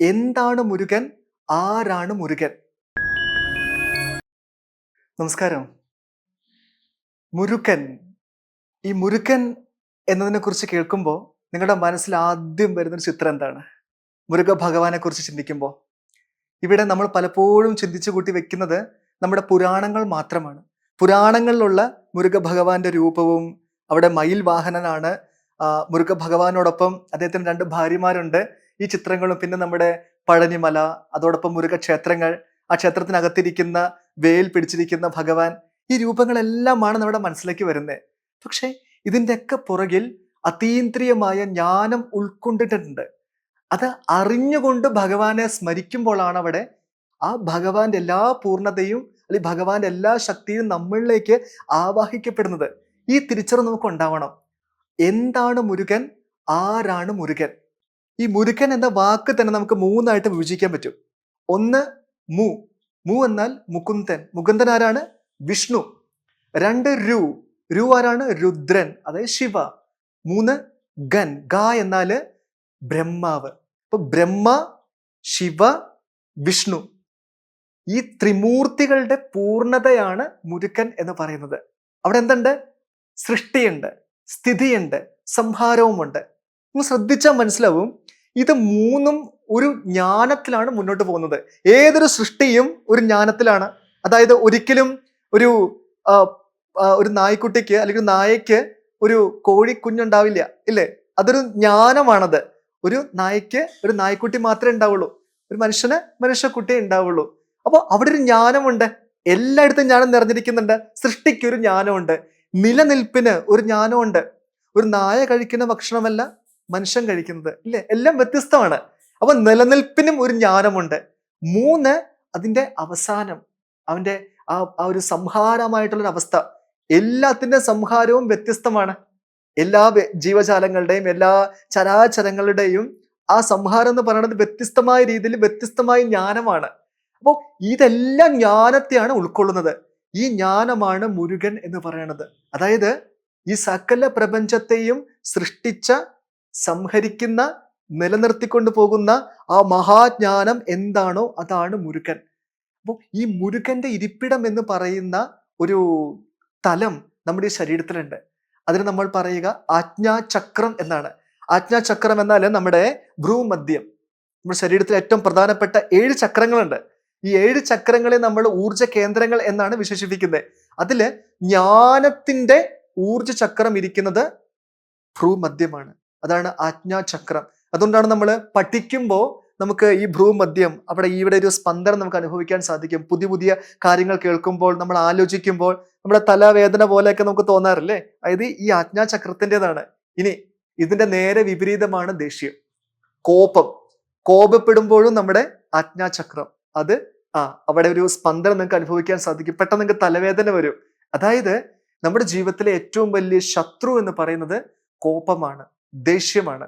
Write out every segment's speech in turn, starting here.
എന്താണ് മുരുകൻ? ആരാണ് മുരുകൻ? നമസ്കാരം. മുരുകൻ. ഈ മുരുകൻ എന്നതിനെ കുറിച്ച് കേൾക്കുമ്പോൾ നിങ്ങളുടെ മനസ്സിൽ ആദ്യം വരുന്നൊരു ചിത്രം എന്താണ്? മുരുക ഭഗവാനെ കുറിച്ച് ചിന്തിക്കുമ്പോൾ ഇവിടെ നമ്മൾ പലപ്പോഴും ചിന്തിച്ചു കൂട്ടി വെക്കുന്നത് നമ്മുടെ പുരാണങ്ങൾ മാത്രമാണ്. പുരാണങ്ങളിലുള്ള മുരുക ഭഗവാന്റെ രൂപവും അവിടെ മയിൽ വാഹനനാണ്. മുരുക ഭഗവാനോടൊപ്പം അദ്ദേഹത്തിന് 2 ഭാര്യമാരുണ്ട്. ഈ ചിത്രങ്ങളും പിന്നെ നമ്മുടെ പഴനിമല, അതോടൊപ്പം മുരുക ക്ഷേത്രങ്ങൾ, ആ ക്ഷേത്രത്തിനകത്തിരിക്കുന്ന വേൽ പിടിച്ചിരിക്കുന്ന ഭഗവാൻ, ഈ രൂപങ്ങളെല്ലാമാണ് നമ്മുടെ മനസ്സിലേക്ക് വരുന്നത്. പക്ഷെ ഇതിൻ്റെയൊക്കെ പുറകിൽ അതീന്ദ്രിയമായ ജ്ഞാനം ഉൾക്കൊണ്ടിട്ടുണ്ട്. അത് അറിഞ്ഞുകൊണ്ട് ഭഗവാനെ സ്മരിക്കുമ്പോഴാണ് അവിടെ ആ ഭഗവാന്റെ എല്ലാ പൂർണ്ണതയും അല്ലെങ്കിൽ ഭഗവാന്റെ എല്ലാ ശക്തിയും നമ്മളിലേക്ക് ആവാഹിക്കപ്പെടുന്നത്. ഈ തിരിച്ചറിവ് നമുക്ക് ഉണ്ടാവണം. എന്താണ് മുരുകൻ? ആരാണ് മുരുകൻ? ഈ മുരുകൻ എന്ന വാക്ക് തന്നെ നമുക്ക് 3 ആയിട്ട് വിഭജിക്കാൻ പറ്റും. ഒന്ന് മു. മു എന്നാൽ മുകുന്ദൻ. മുകുന്ദൻ ആരാണ്? വിഷ്ണു. 2 രു. രു ആരാണ്? രുദ്രൻ, അതായത് ശിവ. 3 ഗൻ. ഗ എന്നാല് ബ്രഹ്മാവ്. അപ്പൊ ബ്രഹ്മ, ശിവ, വിഷ്ണു, ഈ ത്രിമൂർത്തികളുടെ പൂർണ്ണതയാണ് മുരുകൻ എന്ന് പറയുന്നത്. അവിടെ എന്തുണ്ട്? സൃഷ്ടിയുണ്ട്, സ്ഥിതിയുണ്ട്, സംഹാരവുമുണ്ട്. നിങ്ങൾ ശ്രദ്ധിച്ചാൽ മനസ്സിലാവും, ഇത് 3ഉം ഒരു ജ്ഞാനത്തിലാണ് മുന്നോട്ട് പോകുന്നത്. ഏതൊരു സൃഷ്ടിയും ഒരു ജ്ഞാനത്തിലാണ്. അതായത് ഒരിക്കലും ഒരു ഒരു നായ്ക്കുട്ടിക്ക് അല്ലെങ്കിൽ നായയ്ക്ക് ഒരു കോഴി കുഞ്ഞുണ്ടാവില്ല, ഇല്ലേ? അതൊരു ജ്ഞാനമാണത്. ഒരു നായ്ക്ക് ഒരു നായ്ക്കുട്ടി മാത്രമേ ഉണ്ടാവുള്ളൂ, ഒരു മനുഷ്യന് മനുഷ്യക്കുട്ടിയെ ഉണ്ടാവുള്ളൂ. അപ്പോൾ അവിടെ ഒരു ജ്ഞാനമുണ്ട്. എല്ലായിടത്തും ജ്ഞാനം നിറഞ്ഞിരിക്കുന്നുണ്ട്. സൃഷ്ടിക്ക് ഒരു ജ്ഞാനമുണ്ട്, നിലനിൽപ്പിന് ഒരു ജ്ഞാനമുണ്ട്. ഒരു നായ കഴിക്കുന്ന ഭക്ഷണമല്ല മനുഷ്യൻ കഴിക്കുന്നത്, ഇല്ലേ? എല്ലാം വ്യത്യസ്തമാണ്. അപ്പൊ നിലനിൽപ്പിനും ഒരു ജ്ഞാനമുണ്ട്. 3 അതിന്റെ അവസാനം, അവന്റെ ആ ഒരു സംഹാരമായിട്ടുള്ളൊരു അവസ്ഥ. എല്ലാത്തിന്റെ സംഹാരവും വ്യത്യസ്തമാണ്. എല്ലാ ജീവജാലങ്ങളുടെയും എല്ലാ ചരാചരങ്ങളുടെയും ആ സംഹാരം എന്ന് പറയുന്നത് വ്യത്യസ്തമായ രീതിയിൽ വ്യത്യസ്തമായ ജ്ഞാനമാണ്. അപ്പോൾ ഇതെല്ലാം ജ്ഞാനത്തെയാണ് ഉൾക്കൊള്ളുന്നത്. ഈ ജ്ഞാനമാണ് മുരുകൻ എന്ന് പറയുന്നത്. അതായത് ഈ സകല പ്രപഞ്ചത്തെയും സൃഷ്ടിച്ച, സംഹരിക്കുന്ന, നിലനിർത്തിക്കൊണ്ടു പോകുന്ന ആ മഹാജ്ഞാനം എന്താണോ അതാണ് മുരുകൻ. അപ്പോൾ ഈ മുരുകന്റെ ഇരിപ്പിടം എന്ന് പറയുന്ന ഒരു തലം നമ്മുടെ ഈ ശരീരത്തിലുണ്ട്. അതിന് നമ്മൾ പറയുക ആജ്ഞാചക്രം എന്നാണ്. ആജ്ഞാചക്രം എന്നാൽ നമ്മുടെ ഭ്രൂമധ്യം. നമ്മുടെ ശരീരത്തിൽ ഏറ്റവും പ്രധാനപ്പെട്ട 7 ചക്രങ്ങളുണ്ട്. ഈ 7 ചക്രങ്ങളെ നമ്മൾ ഊർജ കേന്ദ്രങ്ങൾ എന്നാണ് വിശേഷിപ്പിക്കുന്നത്. അതില് ജ്ഞാനത്തിന്റെ ഊർജ ചക്രം ഇരിക്കുന്നത് ഭ്രൂമധ്യമാണ്. അതാണ് ആജ്ഞാചക്രം. അതുകൊണ്ടാണ് നമ്മൾ പഠിക്കുമ്പോൾ നമുക്ക് ഈ ഭ്രൂമധ്യം, ഇവിടെ ഒരു സ്പന്ദനം നമുക്ക് അനുഭവിക്കാൻ സാധിക്കും. പുതിയ പുതിയ കാര്യങ്ങൾ കേൾക്കുമ്പോൾ, നമ്മൾ ആലോചിക്കുമ്പോൾ നമ്മുടെ തലവേദന പോലെയൊക്കെ നമുക്ക് തോന്നാറില്ലേ? അതായത് ഈ ആജ്ഞാചക്രത്തിൻ്റെതാണ്. ഇനി ഇതിന്റെ നേരെ വിപരീതമാണ് ദേഷ്യം, കോപം. കോപപ്പെടുമ്പോഴും നമ്മുടെ ആജ്ഞാചക്രം അത് അവിടെ ഒരു സ്പന്ദനം നിങ്ങൾക്ക് അനുഭവിക്കാൻ സാധിക്കും. പെട്ടെന്ന് നിങ്ങൾക്ക് തലവേദന വരും. അതായത് നമ്മുടെ ജീവിതത്തിലെ ഏറ്റവും വലിയ ശത്രു എന്ന് പറയുന്നത് കോപമാണ്, ദേഷ്യമാണ്.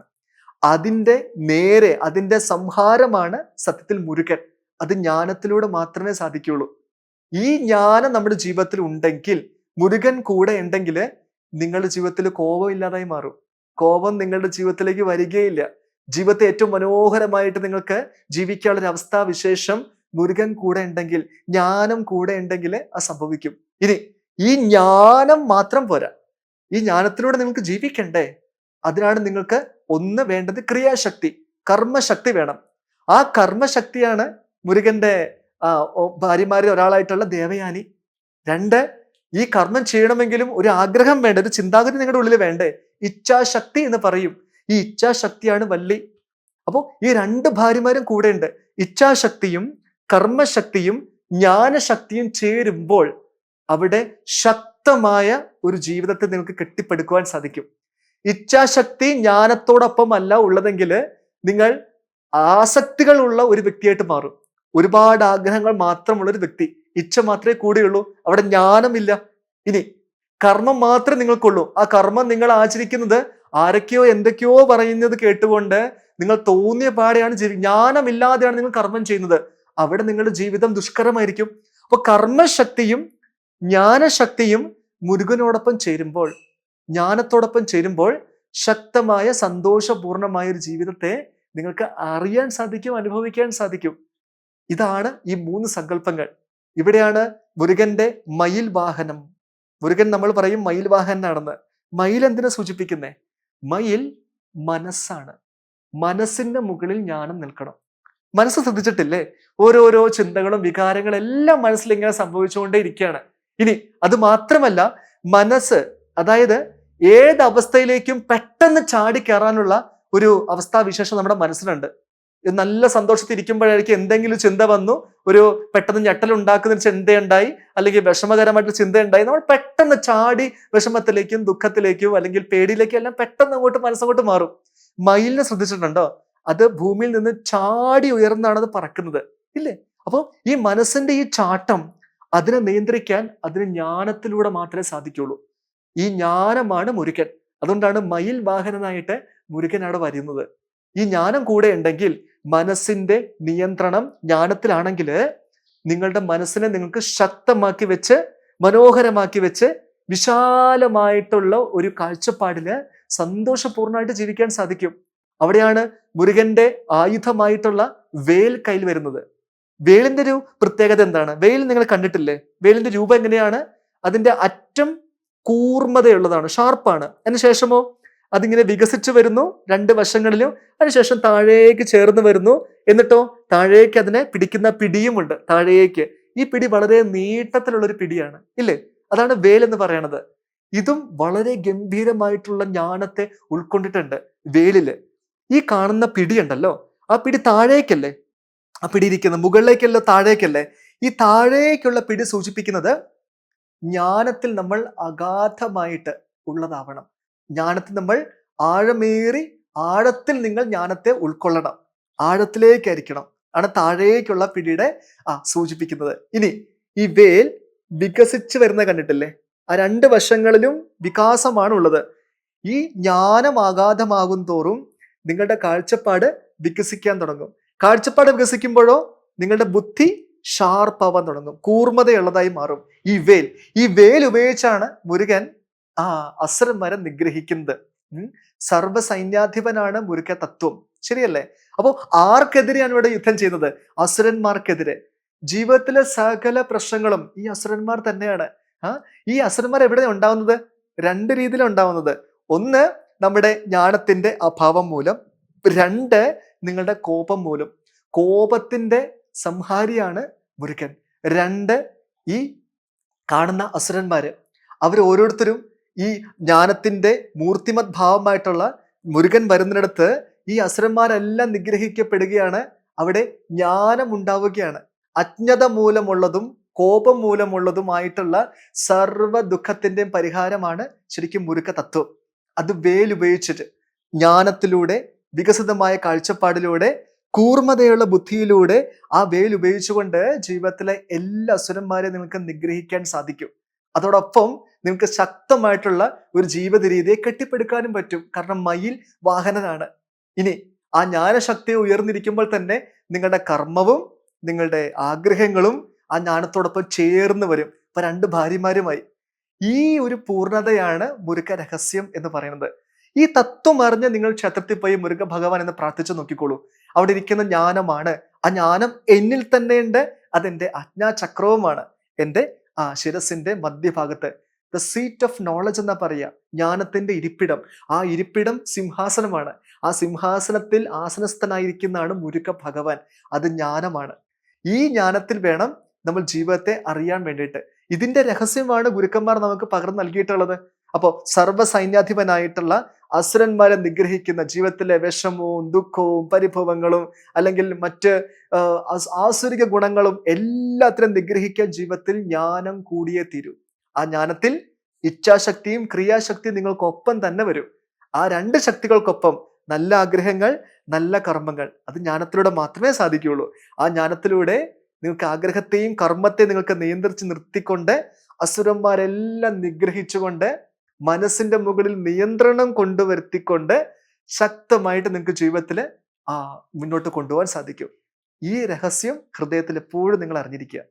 അതിന്റെ സംഹാരമാണ് സത്യത്തിൽ മുരുകൻ. അത് ജ്ഞാനത്തിലൂടെ മാത്രമേ സാധിക്കുകയുള്ളൂ. ഈ ജ്ഞാനം നമ്മുടെ ജീവിതത്തിൽ ഉണ്ടെങ്കിൽ, മുരുകൻ കൂടെ ഉണ്ടെങ്കിൽ നിങ്ങളുടെ ജീവിതത്തിൽ കോപം ഇല്ലാതായി മാറും. കോപം നിങ്ങളുടെ ജീവിതത്തിലേക്ക് വരികയില്ല. ജീവിതത്തെ ഏറ്റവും മനോഹരമായിട്ട് നിങ്ങൾക്ക് ജീവിക്കാനുള്ള ഒരു അവസ്ഥാവിശേഷം മുരുകൻ കൂടെ ഉണ്ടെങ്കിൽ, ജ്ഞാനം കൂടെ ഉണ്ടെങ്കിൽ അത് സംഭവിക്കും. ഇനി ഈ ജ്ഞാനം മാത്രം പോരാ, ഈ ജ്ഞാനത്തിലൂടെ നിങ്ങൾക്ക് ജീവിക്കണ്ടേ? അതിനാണ് നിങ്ങൾക്ക് ഒന്ന് വേണ്ടത് ക്രിയാശക്തി, കർമ്മശക്തി വേണം. ആ കർമ്മശക്തിയാണ് മുരുകന്റെ ഭാര്യമാരിൽ ഒരാളായിട്ടുള്ള ദേവയാനി. 2, ഈ കർമ്മം ചെയ്യണമെങ്കിലും ഒരു ആഗ്രഹം വേണ്ട, ഒരു ചിന്താഗതി നിങ്ങളുടെ ഉള്ളിൽ വേണ്ടേ? ഇച്ഛാശക്തി എന്ന് പറയും. ഈ ഇച്ഛാശക്തിയാണ് വല്ലി. അപ്പോൾ ഈ 2 ഭാര്യമാരും കൂടെ ഉണ്ട്. ഇച്ഛാശക്തിയും കർമ്മശക്തിയും ജ്ഞാനശക്തിയും ചേരുമ്പോൾ അവിടെ ശക്തമായ ഒരു ജീവിതത്തെ നിങ്ങൾക്ക് കെട്ടിപ്പടുക്കുവാൻ സാധിക്കും. ഇച്ഛാശക്തി ജ്ഞാനത്തോടൊപ്പം അല്ല ഉള്ളതെങ്കിൽ നിങ്ങൾ ആസക്തികളുള്ള ഒരു വ്യക്തിയായിട്ട് മാറും. ഒരുപാട് ആഗ്രഹങ്ങൾ മാത്രമുള്ള ഒരു വ്യക്തി, ഇച്ഛ മാത്രമേ കൂടെയുള്ളൂ, അവിടെ ജ്ഞാനമില്ല. ഇനി കർമ്മം മാത്രമേ നിങ്ങൾക്കുള്ളൂ. ആ കർമ്മം നിങ്ങൾ ആചരിക്കുന്നത് ആരൊക്കെയോ എന്തൊക്കെയോ പറയുന്നത് കേട്ടുകൊണ്ട് നിങ്ങൾ തോന്നിയ പാടെയാണ് ജ്ഞാനമില്ലാതെയാണ് നിങ്ങൾ കർമ്മം ചെയ്യുന്നത്. അവിടെ നിങ്ങളുടെ ജീവിതം ദുഷ്കരമായിരിക്കും. അപ്പൊ കർമ്മശക്തിയും ജ്ഞാനശക്തിയും മുരുകനോടൊപ്പം ചേരുമ്പോൾ, ജ്ഞാനത്തോടൊപ്പം ചേരുമ്പോൾ ശക്തമായ സന്തോഷപൂർണമായ ഒരു ജീവിതത്തെ നിങ്ങൾക്ക് അറിയാൻ സാധിക്കും, അനുഭവിക്കാൻ സാധിക്കും. ഇതാണ് ഈ 3 സങ്കല്പങ്ങൾ. ഇവിടെയാണ് മുരുകന്റെ മയിൽ വാഹനം. മുരുകൻ നമ്മൾ പറയും മയിൽ വാഹനാണെന്ന്. മയിൽ എന്തിനെ സൂചിപ്പിക്കുന്നേ? മയിൽ മനസ്സാണ്. മനസ്സിന്റെ മുകളിൽ ജ്ഞാനം നിൽക്കണം. മനസ്സ് ശ്രദ്ധിച്ചിട്ടില്ലേ? ഓരോരോ ചിന്തകളും വികാരങ്ങളും എല്ലാം മനസ്സിൽ ഇങ്ങനെ സംഭവിച്ചുകൊണ്ടേ ഇരിക്കുകയാണ്. ഇനി അത് മാത്രമല്ല, മനസ്സ് അതായത് ഏത് അവസ്ഥയിലേക്കും പെട്ടെന്ന് ചാടി കയറാനുള്ള ഒരു അവസ്ഥാവിശേഷം നമ്മുടെ മനസ്സിലുണ്ട്. നല്ല സന്തോഷത്തിൽ ഇരിക്കുമ്പോഴായിരിക്കും എന്തെങ്കിലും ചിന്ത വന്നു, ഒരു പെട്ടെന്ന് ഞെട്ടലുണ്ടാക്കുന്ന ഒരു ചിന്തയുണ്ടായി, അല്ലെങ്കിൽ വിഷമകരമായിട്ടുള്ള ചിന്തയുണ്ടായി, നമ്മൾ പെട്ടെന്ന് ചാടി വിഷമത്തിലേക്കും ദുഃഖത്തിലേക്കും അല്ലെങ്കിൽ പേടിയിലേക്കും എല്ലാം പെട്ടെന്ന് മനസ്സങ്ങോട്ട് മാറും. മയിലിനെ ശ്രദ്ധിച്ചിട്ടുണ്ടോ? അത് ഭൂമിയിൽ നിന്ന് ചാടി ഉയർന്നാണ് അത് പറക്കുന്നത്, ഇല്ലേ? അപ്പൊ ഈ മനസ്സിന്റെ ഈ ചാട്ടം അതിനെ നിയന്ത്രിക്കാൻ അതിന് ജ്ഞാനത്തിലൂടെ മാത്രമേ സാധിക്കുള്ളൂ. ഈ ജ്ഞാനമാണ് മുരുകൻ. അതുകൊണ്ടാണ് മയിൽ വാഹനനായിട്ട് മുരുകൻ അവിടെ വരുന്നത്. ഈ ജ്ഞാനം കൂടെ ഉണ്ടെങ്കിൽ, മനസ്സിന്റെ നിയന്ത്രണം ജ്ഞാനത്തിലാണെങ്കിൽ, നിങ്ങളുടെ മനസ്സിനെ നിങ്ങൾക്ക് ശക്തമാക്കി വെച്ച്, മനോഹരമാക്കി വെച്ച്, വിശാലമായിട്ടുള്ള ഒരു കാഴ്ചപ്പാടില് സന്തോഷപൂർണ്ണമായിട്ട് ജീവിക്കാൻ സാധിക്കും. അവിടെയാണ് മുരുകന്റെ ആയുധമായിട്ടുള്ള വേൽ കയ്യിൽ വരുന്നത്. വേലിന്റെ ഒരു പ്രത്യേകത എന്താണ്? വേൽ നിങ്ങൾ കണ്ടിട്ടില്ലേ? വേലിന്റെ രൂപം എങ്ങനെയാണ്? അതിന്റെ അറ്റം കൂർമ്മതയുള്ളതാണ്, ഷാർപ്പാണ്. അതിനുശേഷമോ അതിങ്ങനെ വികസിച്ചു വരുന്നു 2 വശങ്ങളിലും. അതിനുശേഷം താഴേക്ക് ചേർന്ന് വരുന്നു. എന്നിട്ടോ താഴേക്ക് അതിനെ പിടിക്കുന്ന പിടിയുമുണ്ട് താഴേക്ക്. ഈ പിടി വളരെ നീട്ടത്തിലുള്ള ഒരു പിടിയാണ്, ഇല്ലേ? അതാണ് വേൽ എന്ന് പറയണത്. ഇതും വളരെ ഗംഭീരമായിട്ടുള്ള ജ്ഞാനത്തെ ഉൾക്കൊണ്ടിട്ടുണ്ട് വേലില്. ഈ കാണുന്ന പിടി ഉണ്ടല്ലോ, ആ പിടി താഴേക്കല്ലേ ആ പിടി ഇരിക്കുന്നത്? മുകളിലേക്കല്ലോ താഴേക്കല്ലേ? ഈ താഴേക്കുള്ള പിടി സൂചിപ്പിക്കുന്നത് ജ്ഞാനത്തിൽ നമ്മൾ അഗാധമായിട്ട് ഉള്ളതാവണം. ജ്ഞാനത്തിൽ നമ്മൾ ആഴമേറി, ആഴത്തിൽ നിങ്ങൾ ജ്ഞാനത്തെ ഉൾക്കൊള്ളണം, ആഴത്തിലേക്കായിരിക്കണം. ആണ് താഴേക്കുള്ള പിടിയുടെ സൂചിപ്പിക്കുന്നത്. ഇനി ഈ വേൽ വികസിച്ച് വരുന്ന കണ്ടിട്ടില്ലേ? ആ 2 വശങ്ങളിലും വികാസമാണ് ഉള്ളത്. ഈ ജ്ഞാനം അഗാധമാകും തോറും നിങ്ങളുടെ കാഴ്ചപ്പാട് വികസിക്കാൻ തുടങ്ങും. കാഴ്ചപ്പാട് വികസിക്കുമ്പോഴോ നിങ്ങളുടെ ബുദ്ധി ഷാർപ്പാവാൻ തുടങ്ങും, കൂർമ്മതയുള്ളതായി മാറും. ഈ വേൽ ഉപയോഗിച്ചാണ് മുരുകൻ അസുരന്മാരെ നിഗ്രഹിക്കുന്നത്. സർവ്വസൈന്യാധിപനാണ് മുരുക തത്വം, ശരിയല്ലേ? അപ്പോ ആർക്കെതിരെയാണ് ഇവിടെ യുദ്ധം ചെയ്യുന്നത്? അസുരന്മാർക്കെതിരെ. ജീവിതത്തിലെ സകല പ്രശ്നങ്ങളും ഈ അസുരന്മാർ തന്നെയാണ്. ഈ അസുരന്മാർ എവിടെ ഉണ്ടാവുന്നത്? 2 രീതിയിലാണ് ഉണ്ടാവുന്നത്. ഒന്ന്, നമ്മുടെ ജ്ഞാനത്തിന്റെ അഭാവം മൂലം. 2, നിങ്ങളുടെ കോപം മൂലം. കോപത്തിന്റെ സംഹാരിയാണ് മുരുകൻ. 2, ഈ കാണുന്ന അസുരന്മാര്. അവർ ഓരോരുത്തരും ഈ ജ്ഞാനത്തിന്റെ മൂർത്തിമത് ഭാവമായിട്ടുള്ള മുരുകൻ വരുന്നിടത്ത് ഈ അസുരന്മാരെല്ലാം നിഗ്രഹിക്കപ്പെടുകയാണ്. അവിടെ ജ്ഞാനം ഉണ്ടാവുകയാണ്. അജ്ഞത മൂലമുള്ളതും കോപം മൂലമുള്ളതുമായിട്ടുള്ള സർവ്വ ദുഃഖത്തിന്റെയും പരിഹാരമാണ് ശരിക്കും മുരുക തത്വം. അത് വേലുപയോഗിച്ചിട്ട് ജ്ഞാനത്തിലൂടെ, വികസിതമായ കാഴ്ചപ്പാടിലൂടെ, കൂർമ്മതയുള്ള ബുദ്ധിയിലൂടെ ആ വേൽ ഉപയോഗിച്ചുകൊണ്ട് ജീവിതത്തിലെ എല്ലാ അസുരന്മാരെയും നിങ്ങൾക്ക് നിഗ്രഹിക്കാൻ സാധിക്കും. അതോടൊപ്പം നിങ്ങൾക്ക് ശക്തമായിട്ടുള്ള ഒരു ജീവിത രീതിയെ കെട്ടിപ്പടുക്കാനും പറ്റും. കാരണം മയിൽ വാഹനനാണ്. ഇനി ആ ജ്ഞാനശക്തി ഉയർന്നിരിക്കുമ്പോൾ തന്നെ നിങ്ങളുടെ കർമ്മവും നിങ്ങളുടെ ആഗ്രഹങ്ങളും ആ ജ്ഞാനത്തോടൊപ്പം ചേർന്ന് വരും. ഇപ്പൊ 2 ഭാര്യമാരുമായി. ഈ ഒരു പൂർണ്ണതയാണ് മുരുക രഹസ്യം എന്ന് പറയുന്നത്. ഈ തത്വം അറിഞ്ഞ് നിങ്ങൾ ക്ഷേത്രത്തിൽ പോയി മുരുക ഭഗവാൻ എന്ന് പ്രാർത്ഥിച്ചു നോക്കിക്കോളൂ. അവിടെ ഇരിക്കുന്ന ജ്ഞാനമാണ്. ആ ജ്ഞാനം എന്നിൽ തന്നെ ഉണ്ട്. അതെന്റെ അജ്ഞാചക്രവുമാണ്, എൻ്റെ ശിരസിന്റെ മധ്യഭാഗത്ത്. ദ സീറ്റ് ഓഫ് നോളജ് എന്നാ പറയാ, ജ്ഞാനത്തിന്റെ ഇരിപ്പിടം. ആ ഇരിപ്പിടം സിംഹാസനമാണ്. ആ സിംഹാസനത്തിൽ ആസനസ്ഥനായിരിക്കുന്നതാണ് മുരുക ഭഗവാൻ. അത് ജ്ഞാനമാണ്. ഈ ജ്ഞാനത്തിൽ വേണം നമ്മൾ ജീവിതത്തെ അറിയാൻ വേണ്ടിയിട്ട്. ഇതിന്റെ രഹസ്യമാണ് ഗുരുക്കന്മാർ നമുക്ക് പകർന്നു നൽകിയിട്ടുള്ളത്. അപ്പോ സർവ്വസൈന്യാധിപനായിട്ടുള്ള അസുരന്മാരെ നിഗ്രഹിക്കുന്ന, ജീവിതത്തിലെ വിഷമവും ദുഃഖവും പരിഭവങ്ങളും അല്ലെങ്കിൽ മറ്റ് ആസുരിക ഗുണങ്ങളും എല്ലാത്തിനും നിഗ്രഹിക്കാൻ ജീവിതത്തിൽ ജ്ഞാനം കൂടിയേ തീരൂ. ആ ജ്ഞാനത്തിൽ ഇച്ഛാശക്തിയും ക്രിയാശക്തിയും നിങ്ങൾക്കൊപ്പം തന്നെ വരും. ആ 2 ശക്തികൾക്കൊപ്പം നല്ല ആഗ്രഹങ്ങൾ, നല്ല കർമ്മങ്ങൾ, അത് ജ്ഞാനത്തിലൂടെ മാത്രമേ സാധിക്കുകയുള്ളൂ. ആ ജ്ഞാനത്തിലൂടെ നിങ്ങൾക്ക് ആഗ്രഹത്തെയും കർമ്മത്തെയും നിങ്ങൾക്ക് നിയന്ത്രിച്ച് നിർത്തിക്കൊണ്ട് അസുരന്മാരെല്ലാം നിഗ്രഹിച്ചുകൊണ്ട് മനസ്സിന്റെ മുകളിൽ നിയന്ത്രണം കൊണ്ടുവരുത്തിക്കൊണ്ട് ശക്തമായിട്ട് നിങ്ങൾക്ക് ജീവിതത്തിൽ മുന്നോട്ട് കൊണ്ടുപോകാൻ സാധിക്കും. ഈ രഹസ്യം ഹൃദയത്തിൽ എപ്പോഴും നിങ്ങൾ അറിഞ്ഞിരിക്കുക.